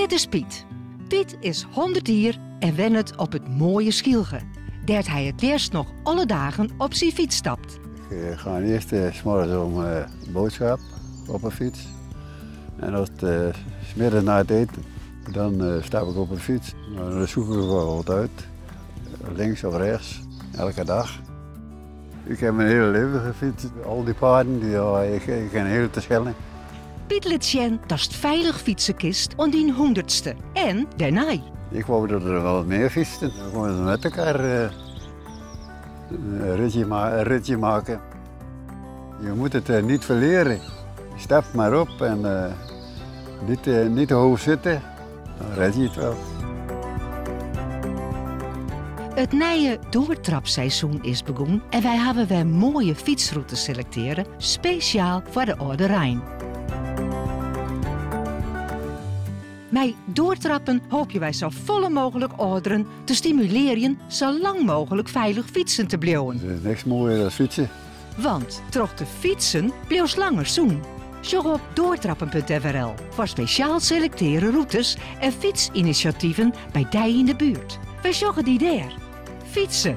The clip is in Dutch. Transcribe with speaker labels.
Speaker 1: Dit is Piet. Piet is 100 jaar en wennet op het mooie Schielge. Dat hij het eerst nog alle dagen op zijn fiets stapt.
Speaker 2: Ik ga eerst 's morgens om boodschap op een fiets. En als het 's middags na het eten, dan stap ik op een fiets. Dan zoek ik er wel wat uit. Links of rechts, elke dag. Ik heb mijn hele leven gefietst. Al die paarden, ik ken heel te schellen.
Speaker 1: Piet Litjen tast veilig fietsenkist om die 100ste. En daarna.
Speaker 2: Ik wou dat er wel wat meer fietsten. Dan konden we met elkaar een ritje maken. Je moet het niet verleren. Stap maar op en niet te hoog zitten. Dan red je het wel.
Speaker 1: Het nieuwe doortrapseizoen is begonnen en wij hebben weer mooie fietsroutes selecteren, speciaal voor de Oude Rijn. Met doortrappen hoop je wij zo volle mogelijk ouderen te stimuleren zo lang mogelijk veilig fietsen te blijven.
Speaker 2: Er is niks mooier dan fietsen.
Speaker 1: Want troch de fietsen blijft langer zoen. Zorg op doortrappen.nl voor speciaal selecteren routes en fietsinitiatieven bij die in de buurt. Wij zorgen die daar. Fietsen.